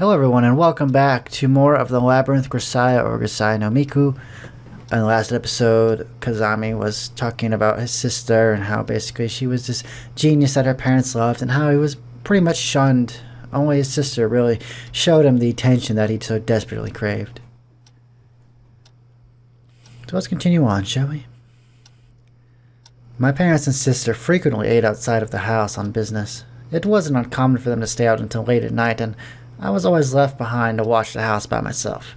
Hello everyone and welcome back to more of the Labyrinth of Grisaia or Grisaia no Miku. In the last episode, Kazami was talking about his sister and how basically she was this genius that her parents loved and how he was pretty much shunned. Only his sister really showed him the attention that he so desperately craved. So let's continue on, shall we? My parents and sister frequently ate outside of the house on business. It wasn't uncommon for them to stay out until late at night, and I was always left behind to watch the house by myself.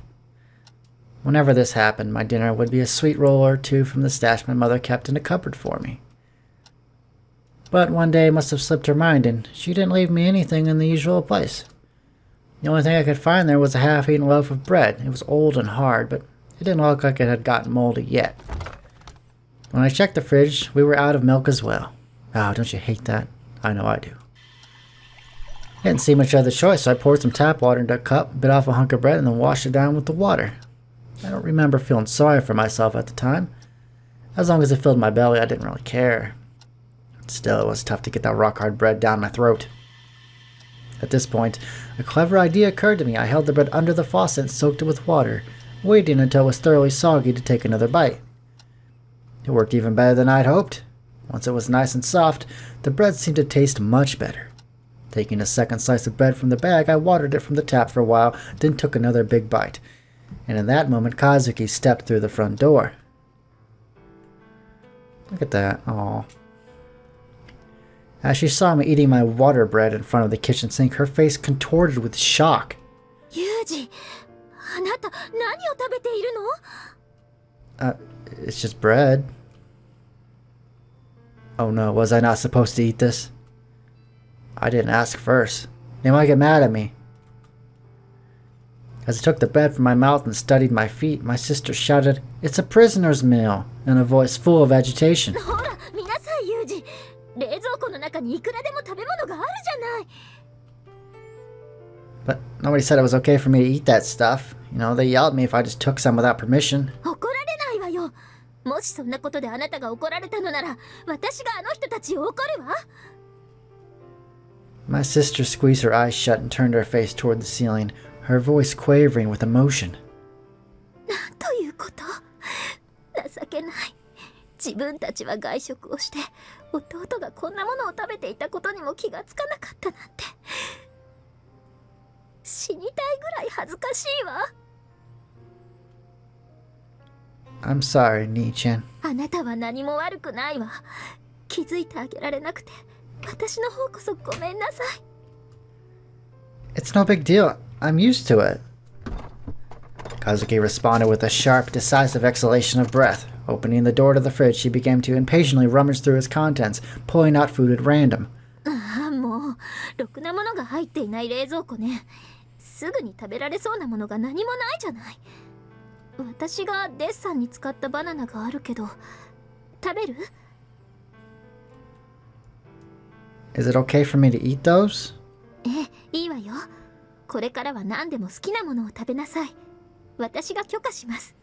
Whenever this happened, my dinner would be a sweet roll or two from the stash my mother kept in a cupboard for me. But one day must have slipped her mind, and she didn't leave me anything in the usual place. The only thing I could find there was a half-eaten loaf of bread. It was old and hard, but it didn't look like it had gotten moldy yet. When I checked the fridge, we were out of milk as well. Oh, don't you hate that? I know I do. Didn't see much other choice, so I poured some tap water into a cup, bit off a hunk of bread, and then washed it down with the water. I don't remember feeling sorry for myself at the time. As long as it filled my belly, I didn't really care. Still, it was tough to get that rock-hard bread down my throat. At this point, a clever idea occurred to me. I held the bread under the faucet and soaked it with water, waiting until it was thoroughly soggy to take another bite. It worked even better than I'd hoped. Once it was nice and soft, the bread seemed to taste much better. Taking a second slice of bread from the bag, I watered it from the tap for a while, then took another big bite. And in that moment, Kazuki stepped through the front door. Look at that. Aww. As she saw me eating my water bread in front of the kitchen sink, her face contorted with shock. Yuuji, anata, nani o tabete iru no? It's just bread. Oh no, was I not supposed to eat this? I didn't ask first. They might get mad at me. As I took the bread from my mouth and studied my feet, my sister shouted, "It's a prisoner's meal," in a voice full of agitation. Hora, minasai, Yuuji. Reizouko no naka ni ikura demo tabemono ga aru janai. But nobody said it was okay for me to eat that stuff. You know, they yelled at me if I just took some without permission. Okorarenai wa yo. Moshi sonna koto de anata ga okorareta no nara, watashi ga ano hito tachi o okoru wa. My sister squeezed her eyes shut and turned her face toward the ceiling, her voice quavering with emotion. なんということ。情けない。自分たちは外食をして、弟がこんなものを食べていたことにも気がつかなかったなんて。死にたいぐらい恥ずかしいわ。I'm sorry, Nii-chan. あなたは何も悪くないわ。気づいてあげられなくて、私の方こそごめんなさい。It's no big deal. I'm used to it. Kazuki responded with a sharp, decisive exhalation of breath. Opening the door to the fridge, she began to impatiently rummage through its contents, pulling out food at random. ああ、もう、ろくなものが入っていない冷蔵庫ね。すぐに食べられそうなものが何もないじゃない。私がデッサンに使ったバナナがあるけど、食べる？ Is it okay for me to eat those? ええ、いいわよ。これからは何でも好きなものを食べなさい。私が許可します。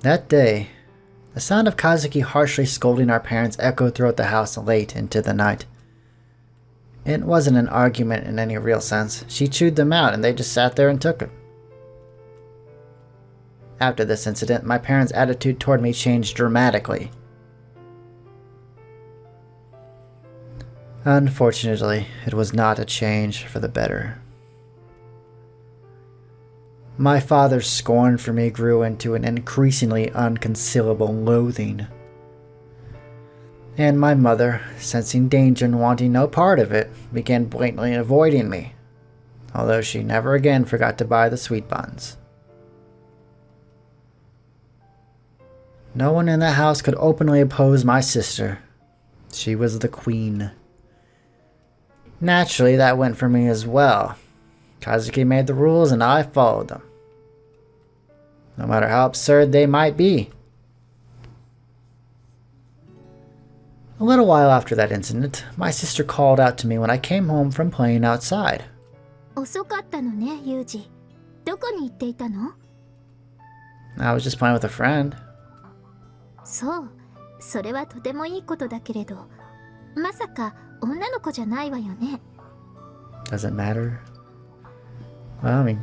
That day, the sound of Kazuki harshly scolding our parents echoed throughout the house late into the night. It wasn't an argument in any real sense. She chewed them out and they just sat there and took it. After this incident, my parents' attitude toward me changed dramatically. Unfortunately, it was not a change for the better. My father's scorn for me grew into an increasingly unconcealable loathing. And my mother, sensing danger and wanting no part of it, began blatantly avoiding me, although she never again forgot to buy the sweet buns. No one in the house could openly oppose my sister. She was the queen. Naturally, that went for me as well. Kazuki made the rules and I followed them, no matter how absurd they might be. A little while after that incident, my sister called out to me when I came home from playing outside. 遅かったのね、ユージ。どこに行っていたの？ I was just playing with a friend. そう、それはとてもいいことだけれど、まさか女の子じゃないわよね。Does it matter? Well, I mean,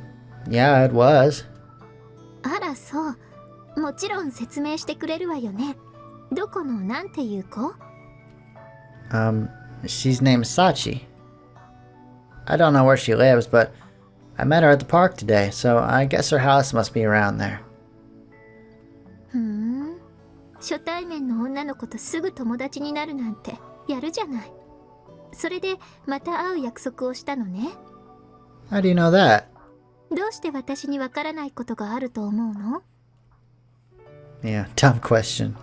yeah, it was. あらそう。もちろん説明してくれるわよね。どこのなんていう子？ She's named Sachi. I don't know where she lives, but I met her at the park today, so I guess her house must be around there. 初対面の女の子とすぐ友達になるなんてやるじゃない。それでまた会う約束をしたのね。How do you know that? どうして私にわからないことがあると思うの？ Yeah, dumb question.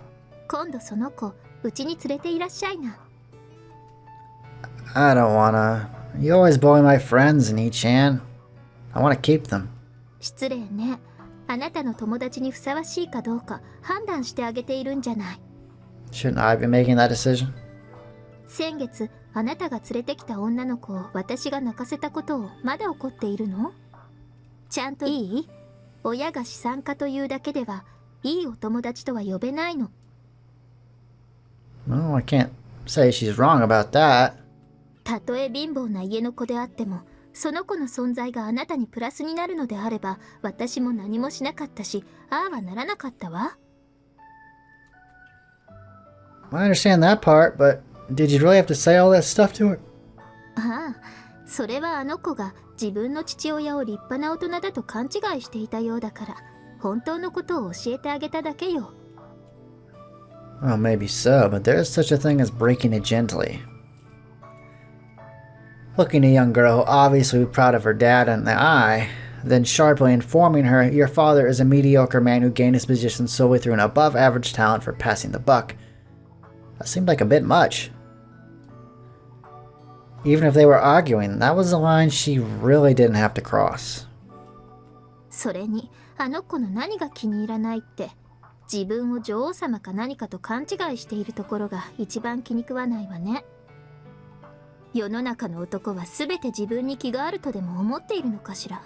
今度その子、うちに連れていらっしゃいな。I don't wanna. You always bully my friends, Nii-chan. I wanna keep them. 失礼ね。あなたの友達にふさわしいかどうか判断してあげているんじゃない。Shouldn't I be making that decision? 先月、あなたが連れてきた女の子を私が泣かせたことをまだ怒っているの？ちゃんといい？親が資産家というだけではいいお友達とは呼べないの。Well, I can't say she's wrong about that. たとえ貧乏な家の子であっても、その子の存在があなたにプラスになるのであれば、私も何もしなかったし、ああはならなかったわ。I understand that part, but did you really have to say all that stuff to her? ああ、それはあの子が自分の父親を立派な大人だと勘違いしていたようだから、本当のことを教えてあげただけよ。Well, maybe so, but there is such a thing as breaking it gently. Looking a young girl who obviously would be proud of her dad in the eye, then sharply informing her your father is a mediocre man who gained his position solely through an above-average talent for passing the buck. That seemed like a bit much. Even if they were arguing, that was a line she really didn't have to cross. それに、あの子の何が気に入らないって、自分を女王様か何かと勘違いしているところが一番気に食わないわね。世の中の男は全て自分に気があるとでも思っているのかしら。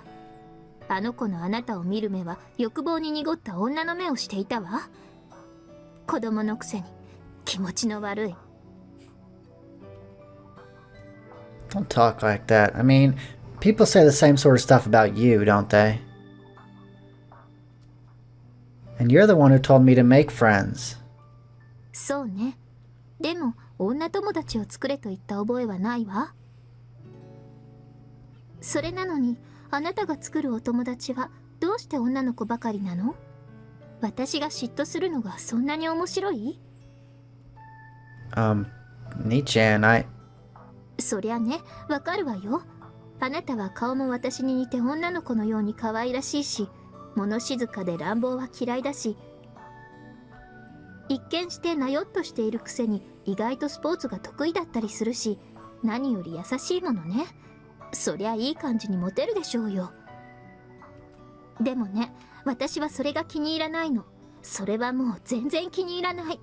あの子のあなたを見る目は欲望に濁った女の目をしていたわ。子供のくせに気持ちの悪い。Don't talk like that. I mean, people say the same sort of stuff about you, don't they? And you're the one who told me to make friends. そうね。でも女友達を作れと言った覚えはないわ。それなのにあなたが作るお友達はどうして女の子ばかりなの？私が嫉妬するのがそんなに面白い？ Nii-chan, そりゃね、わかるわよ。あなたは顔も私に似て女の子のように可愛らしいし、物静かで乱暴は嫌いだし、一見してなよっとしているくせに意外とスポーツが得意だったりするし、何より優しいものね。そりゃいい感じにモテるでしょうよ。でもね、私はそれが気に入らないの。それはもう全然気に入らない。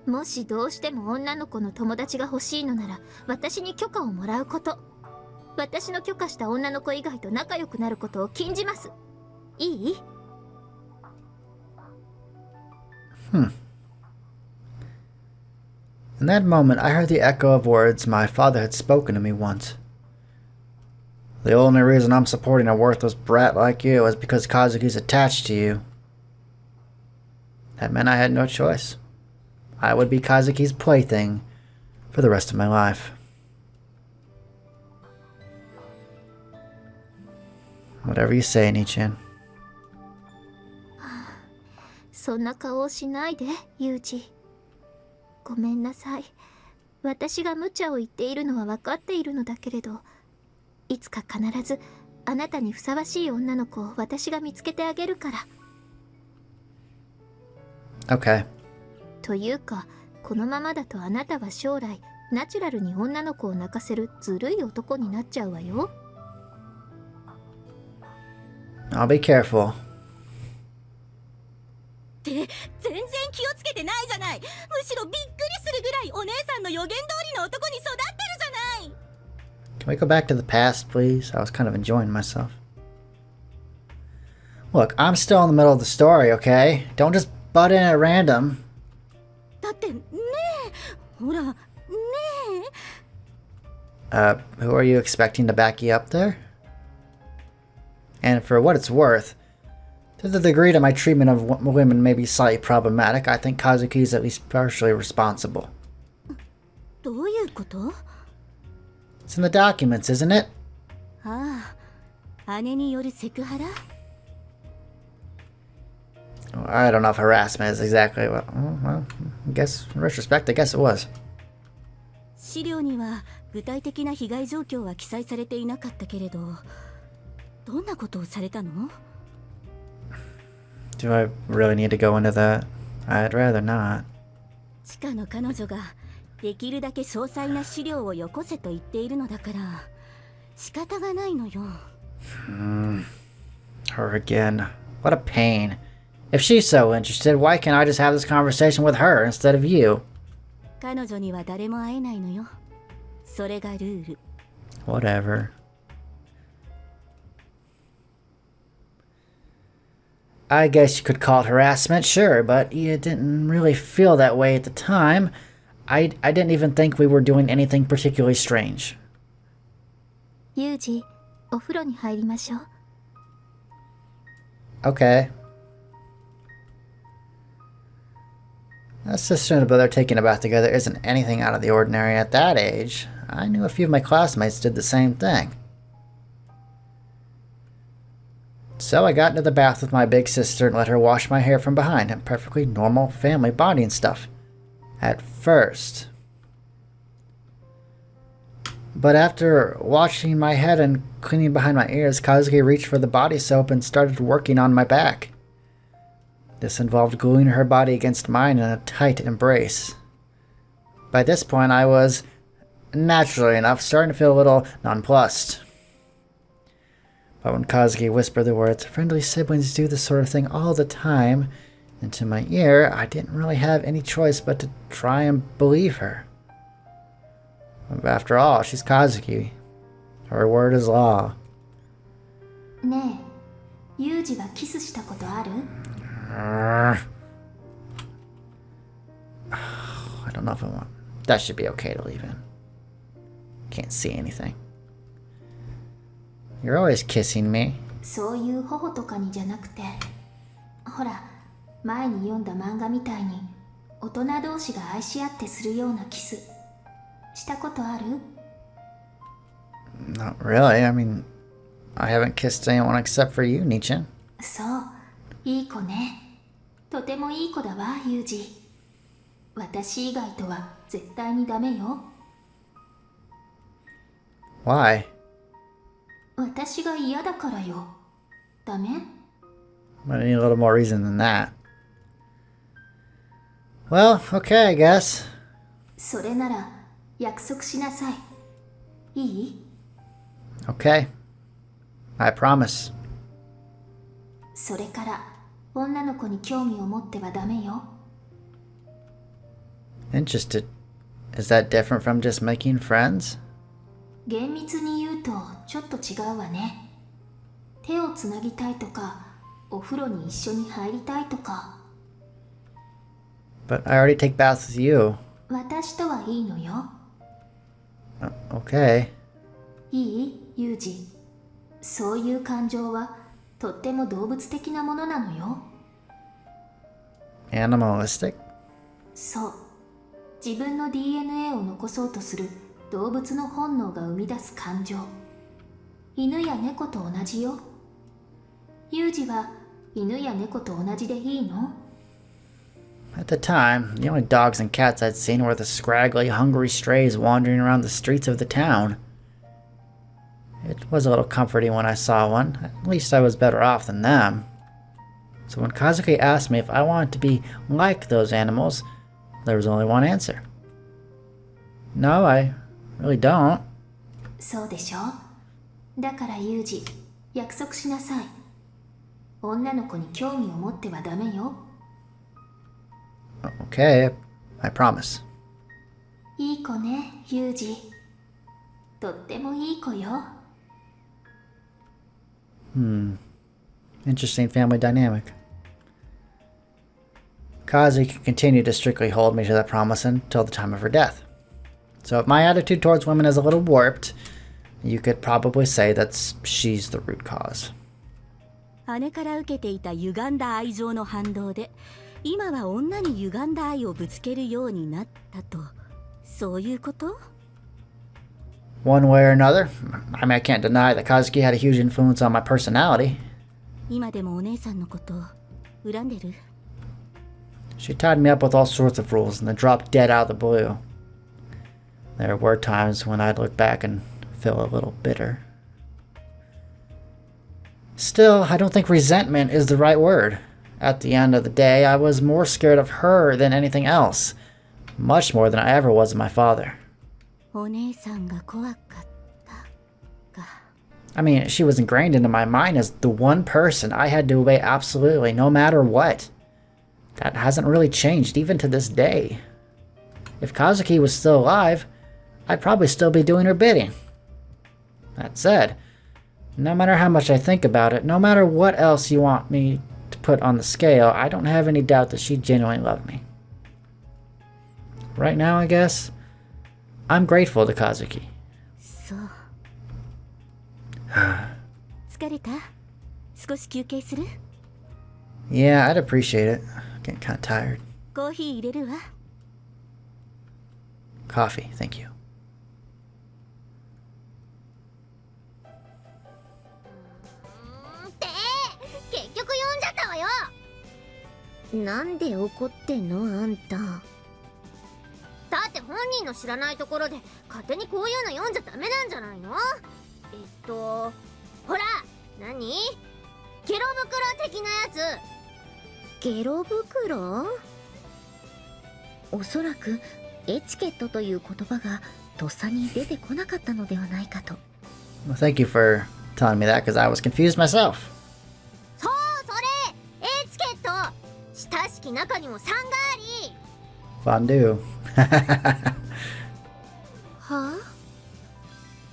もしどうしても女の子の友達が欲しいのなら、私に許可をもらうこと。私の許可した女の子以外と仲良くなることを禁じます。いい？ In that moment, I heard the echo of words my father had spoken to me once. The only reason I'm supporting a worthless brat like you is because Kazuki's attached to you. That meant I had no choice. I would be Kazuki's plaything for the rest of my life. Whatever you say, Nii-chan. そんな顔をしないで、ユージ。ごめんなさい。私が無茶を言っているのは分かっているのだけれど、いつか必ずあなたにふさわしい女の子を私が見つけてあげるから。Okay. というか、このままだとあなたは将来ナチュラルに女の子を泣かせるずるい男になっちゃうわよ。I'll be careful. って全然気をつけてないじゃない。むしろびっくりするぐらいお姉さんの予言通りの男に育ってるじゃない。 Can we go back to the past, please? I was kind of enjoying myself. Look, I'm still in the middle of the story, okay? Don't just butt in at random. だってねえ、ほらねえ、Who are you expecting to back you up there? And for what it's worth, to the degree that my treatment of women may be slightly problematic, I think Kazuki is at least partially responsible. どういうこと？ It's in the documents, isn't it? ああ、姉によるセクハラ？ I don't know if harassment is exactly what... Well, I guess, in retrospect, I guess it was. 資料には具体的な被害状況は記載されていなかったけれど、どんなことをされたの？ Do I really need to go into that? I'd rather not. 地下の彼女ができるだけ詳細な資料をよこせと言っているのだから仕方がないのよ。Her again. What a pain. If she's so interested, why can't I just have this conversation with her instead of you? 彼女には誰も会えないのよ。それがルール。 Whatever. I guess you could call it harassment, sure, but you didn't really feel that way at the time. I didn't even think we were doing anything particularly strange. ユージ、お風呂に入りましょう。 Okay. A sister and a brother taking a bath together isn't anything out of the ordinary at that age. I knew a few of my classmates did the same thing. So I got into the bath with my big sister and let her wash my hair from behind, a perfectly normal family body and stuff. At first. But after washing my head and cleaning behind my ears, Kazuki reached for the body soap and started working on my back. This involved gluing her body against mine in a tight embrace. By this point, I was, naturally enough, starting to feel a little nonplussed. But when Kazuki whispered the words, "Friendly siblings do this sort of thing all the time," into my ear, I didn't really have any choice but to try and believe her. After all, she's Kazuki. Her word is law. ねえ、ユージはキスしたことある？ I don't know if I want... That should be okay to leave in. Can't see anything. You're always kissing me. そういう頬とかにじゃなくて、ほら、前に読んだ漫画みたいに大人同士が愛し合ってするようなキスしたことある？ Not really. I mean, I haven't kissed anyone except for you, Nietzsche. そう、いい子ね。とてもいい子だわ、ユージ。私以外とは絶対にダメよ。 Why? 私が嫌だからよ。ダメ？ I need a little more reason than that. Well, okay, I guess. それなら約束しなさい。いい？ Okay. I promise. それから女の子に興味を持ってはダメよ。 Interested. Is that different from just making friends? 厳密に言うとちょっと違うわね。手をつなぎたいとか、お風呂に一緒に入りたいとか。 But I already take baths with you. 私とはいいのよ。 Okay. いい？ユージ。そういう感情はとっても動物的なものなのよ。 Animalistic? そう。自分の DNA を残そうとする動物の本能が生み出す感情。犬や猫と同じよ。ユージは犬や猫と同じでいいの？ At the time, the only dogs and cats I'd seen were the scraggly, hungry strays wandering around the streets of the town. It was a little comforting when I saw one. At least I was better off than them. So when Kazuki asked me if I wanted to be like those animals, there was only one answer. No, I really don't. そうでしょ？だからユージ、約束しなさい。女の子に興味を持ってはダメよ。 Okay, I promise. いい子ね、ユージ。とってもいい子よ。 Interesting family dynamic. Kazuki continued to strictly hold me to that promise until the time of her death. So if my attitude towards women is a little warped, you could probably say that she's the root cause. 姉から受けていた歪んだ愛情の反動で、今は女に歪んだ愛をぶつけるようになったと、そういうこと？ One way or another, I mean, I can't deny that Kazuki had a huge influence on my personality. 今でもお姉さんのこと恨んでる？ She tied me up with all sorts of rules and then dropped dead out of the blue. There were times when I'd look back and feel a little bitter. Still, I don't think resentment is the right word. At the end of the day, I was more scared of her than anything else. Much more than I ever was of my father. お姉さんが怖かったか。 I mean, she was ingrained into my mind as the one person I had to obey absolutely, no matter what. That hasn't really changed even to this day. If Kazuki was still alive, I'd probably still be doing her bidding. That said, no matter how much I think about it, no matter what else you want me to put on the scale, I don't have any doubt that she genuinely loved me. Right now, I guess, I'm grateful to Kazuki. そう。疲れた？少し休憩する？ Yeah, I'd appreciate it. Getting kind of tired. コーヒー入れるわ。 Coffee, thank you. 結局読んじゃったわよ。なんで怒ってんのあんた。だって本人の知らないところで勝手にこういうの読んじゃダメなんじゃないの？ほら、何？ゲロ袋的なやつ。ゲロ袋？おそらくエチケットという言葉がとっさに出てこなかったのではないかと。 Well, thank you for telling me that because I was confused myself. そう、それエチケット。親しき中にも3があり。 Fondue. はあ？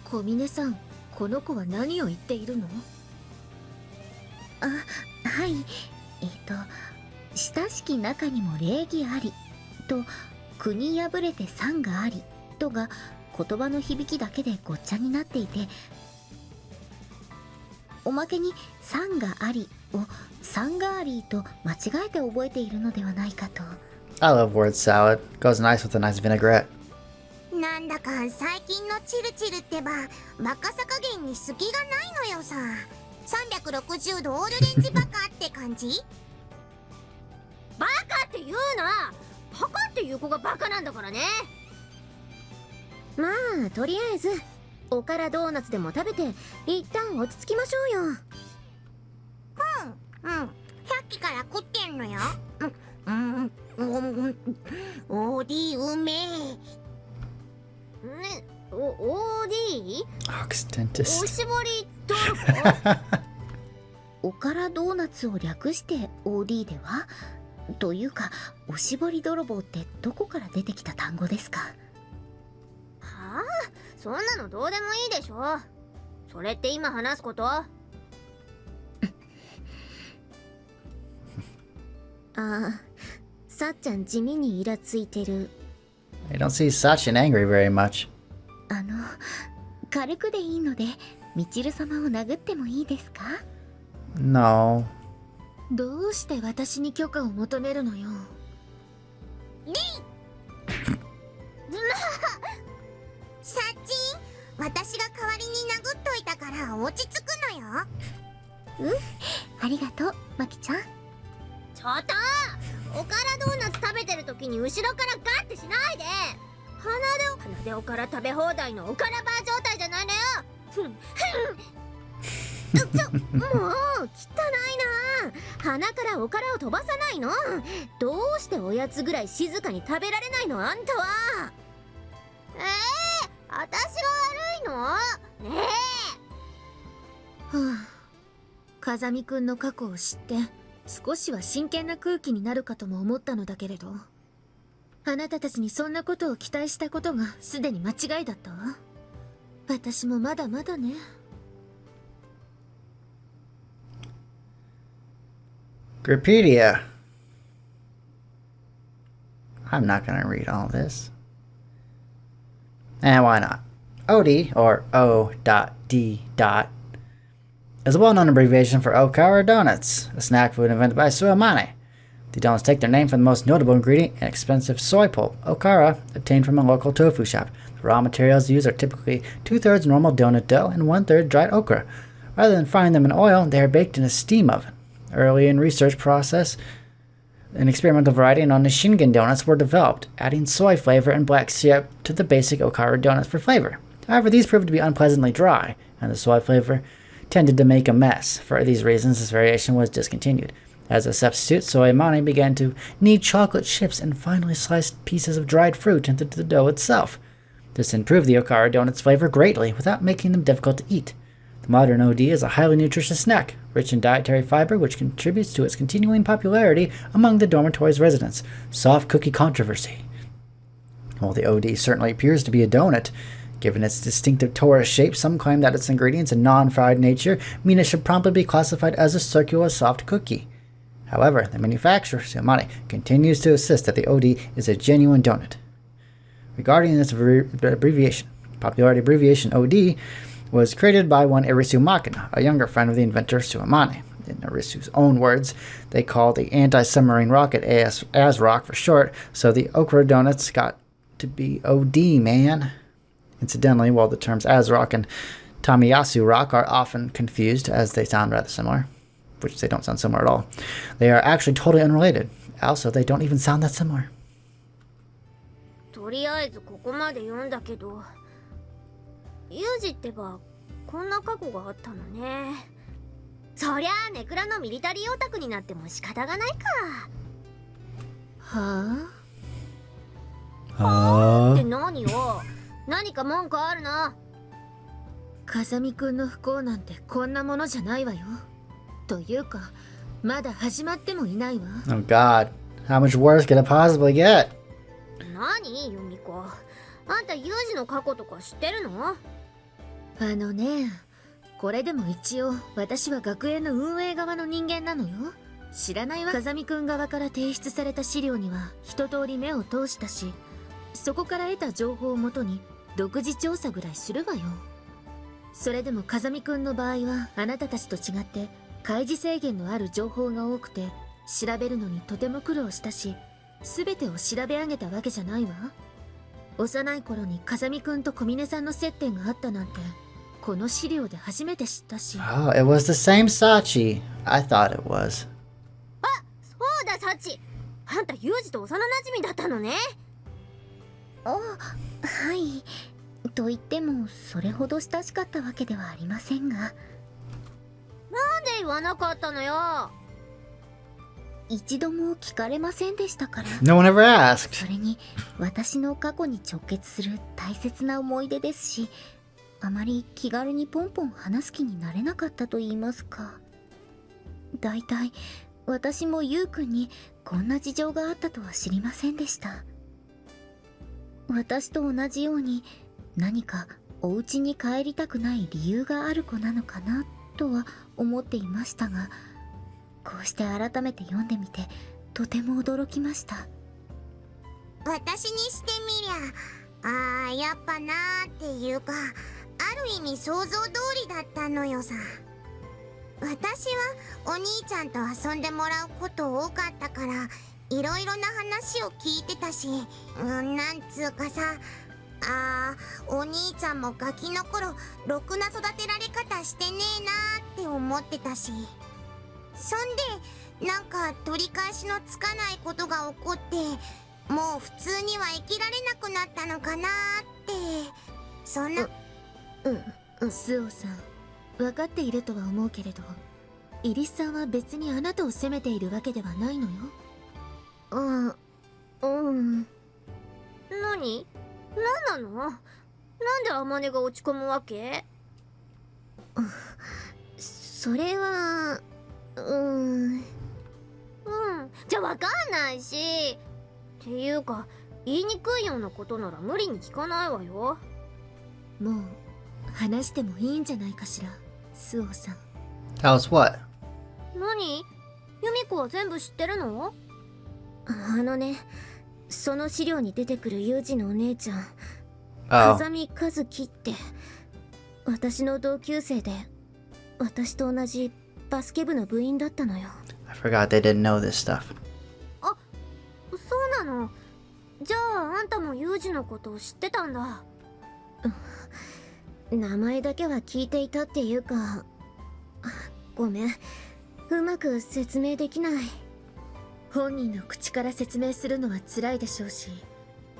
小峰さん、この子は何を言っているの？あ、はい。親しき中にも礼儀ありと国破れて賛がありとが言葉の響きだけでごっちゃになっていて、おまけに賛がありをサンガーリーと間違えて覚えているのではないかと。 I love word salad. Goes nice with a nice vinaigrette. なんだか最近のチルチルってばバカさ加減に隙がないのよさ。360度オールレンジバカって感じ？バカって言うな。バカっていう子がバカなんだからね。まあとりあえずおからドーナツでも食べて一旦落ち着きましょうよ。さっきから食ってんのよ。OD うめえ。ね、OD？ Oxdentist. おしぼりドルコ？おからドーナツを略して OD では？というか、おしぼり泥棒ってどこから出てきた単語ですか？はあ？そんなのどうでもいいでしょ。それって今話すこと？ああ、さっちゃん地味にイラついてる。I don't see Sachin angry very much. 軽くでいいので、みちる様を殴ってもいいですか？ No. どうして私に許可を求めるのよ。サッチン、私が代わりに殴っといたから落ち着くのよ。ありがとう、まきちゃん。ちょっとおからドーナツ食べてる時に後ろからガッてしないで。鼻でおから食べ放題のおからバー状態じゃないのよ。もう汚いな。鼻からおからを飛ばさないの。どうしておやつぐらい静かに食べられないのあんたは。私が悪いの？ねえ。はあ、風見くんの過去を知って少しは真剣な空気になるかとも思ったのだけれど、あなたたちにそんなことを期待したことがすでに間違いだったわ。私もまだまだね。Gripedia. I'm not gonna read all this. And why not? OD, or O.D. is a well-known abbreviation for okara donuts, a snack food invented by Suamane. The donuts take their name from the most notable ingredient, an expensive soy pulp, okara, obtained from a local tofu shop. The raw materials used are typically 2/3 normal donut dough and 1/3 dried okra. Rather than frying them in oil, they are baked in a steam oven. Early in research process, an experimental variety known as shingen donuts were developed, adding soy flavor and black syrup to the basic okara donuts for flavor. However, these proved to be unpleasantly dry, and the soy flavor tended to make a mess. For these reasons, this variation was discontinued. As a substitute, Suamane began to knead chocolate chips and finely sliced pieces of dried fruit into the dough itself. This improved the okara donuts' flavor greatly without making them difficult to eat. The modern OD is a highly nutritious snack, rich in dietary fiber, which contributes to its continuing popularity among the dormitory's residents. Soft cookie controversy. While the OD certainly appears to be a donut, given its distinctive torus shape, some claim that its ingredients and non-fried nature mean it should promptly be classified as a circular soft cookie. However, the manufacturer, Suamane, continues to insist that the OD is a genuine donut. Regarding its abbreviation, popularity abbreviation OD was created by one Irisu Makina, a younger friend of the inventor Suamane. In Irisu's own words, they call the anti-submarine rocket ASRock for short, so the okra donuts got to be OD, man. Incidentally, while the terms ASRock and Tamiyasu rock are often confused as they sound rather similar, which they don't sound similar at all, they are actually totally unrelated. Also, they don't even sound that similar. とりあえずここまで読んだけど、ユージってばこんな過去があったのね。そりゃあネクラのミリタリーオタクになっても仕方がないか。はあ？はあって何よ。何か文句あるの？風見くんの不幸なんてこんなものじゃないわよ。というか、まだ始まってもいないわ。Oh God, how much worse could it possibly get? 何ユミコ、あんたユージの過去とか知ってるの？これでも一応私は学園の運営側の人間なのよ。知らないわ。風見くん側から提出された資料には一通り目を通したし、そこから得た情報をもとに独自調査ぐらいするわよ。それでも風見くんの場合はあなたたちと違って開示制限のある情報が多くて、調べるのにとても苦労したし、全てを調べ上げたわけじゃないわ。幼い頃に風見くんと小峰さんの接点があったなんて、この資料で初めて知ったし。Oh, it was the same Sachi. I thought it was. あ、そうだサチ。あんたユージと幼馴染だったのね。あ、はい。と言ってもそれほど親しかったわけではありませんが。なんで言わなかったのよ。一度も聞かれませんでしたから。No one ever asked. それに私の過去に直結する大切な思い出ですし、あまり気軽にポンポン話す気になれなかったと言いますか。だいたい私もゆうくんにこんな事情があったとは知りませんでした。私と同じように何かお家に帰りたくない理由がある子なのかなとは思っていましたが、こうして改めて読んでみてとても驚きました。私にしてみりゃ、やっぱなーっていうか、ある意味想像通りだったのよさ。私はお兄ちゃんと遊んでもらうこと多かったから、いろいろな話を聞いてたし、なんつうかさ、お兄ちゃんもガキの頃ろくな育てられ方してねえなーって思ってたし、そんでなんか取り返しのつかないことが起こって、もう普通には生きられなくなったのかなーって、そんな。スオさん、分かっているとは思うけれど、イリスさんは別にあなたを責めているわけではないのよ。何？何なの？なんでアマネが落ち込むわけ？それはじゃわかんないし。っていうか、言いにくいようなことなら無理に聞かないわよ。もう話してもいいんじゃないかしら、スオさん。Tell us what? 何？ユミコは全部知ってるの？その資料に出てくるユージのお姉ちゃん、Oh, 風見和樹って私の同級生で私と同じバスケ部の部員だったのよ。 I forgot they didn't know this stuff. そうなの。じゃああんたもユージのことを知ってたんだ。名前だけは聞いていたっていうか、ごめん、うまく説明できない。本人の口から説明するのは辛いでしょうし、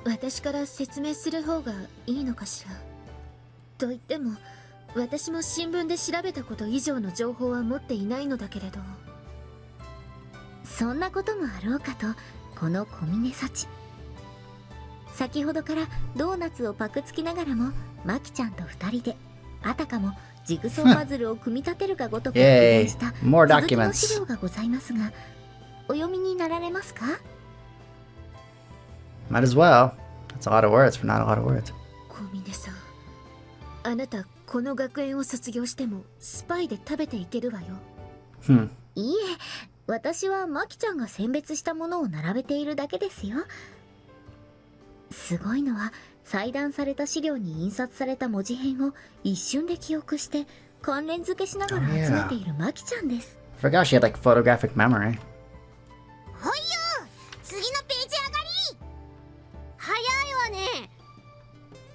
私から説明する方がいいのかしら。と言っても私も新聞で調べたこと以上の情報は持っていないのだけれど。そんなこともあろうかと、この小峰幸。先ほどからドーナツをパクつきながらもマキちゃんと2人であたかもジグソーパズルを組み立てるがごとく復元した More 続きの documents. 資料がございますが、お読みになられますか？ Might as well. That's a lot of words for not a lot of words. 小峰さん、あなたこの学園を卒業してもスパイで食べていけるわよ。Hmm. いいえ、私はマキちゃんが選別したものを並べているだけですよ。すごいのは裁断された資料に印刷された文字編を一瞬で記憶して関連付けしながら集めているマキちゃんです。 Forgot she had like photographic memory. ほいよ、次のページ上がり。早いわね。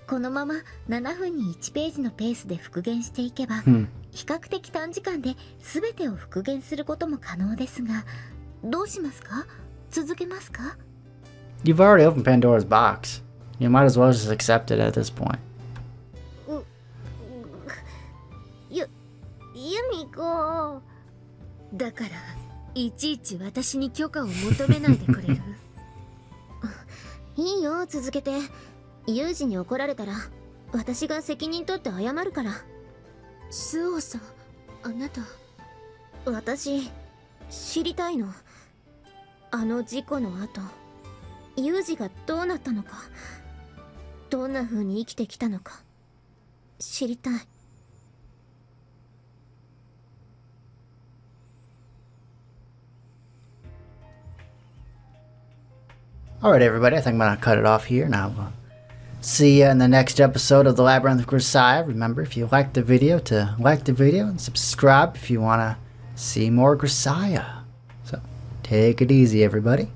このまま7分に1ページのペースで復元していけば、Hmm. 比較的短時間で全てを復元することも可能ですが、どうしますか？続けますか？ You've already opened Pandora's box. You might as well just accept it at this point. ユミ子。だからいちいち私に許可を求めないでくれる？いいよ、続けて。ユージに怒られたら私が責任取って謝るから。スオさん、あなた。私知りたいの。あの事故の後ユージがどうなったのか、どんな風に生きてきたのか知りたい。Alright, everybody, I think I'm gonna cut it off here now. See you in the next episode of the Labyrinth of Grisaia. Remember, if you liked the video, to like the video and subscribe if you want to see more Grisaia. So, take it easy, everybody.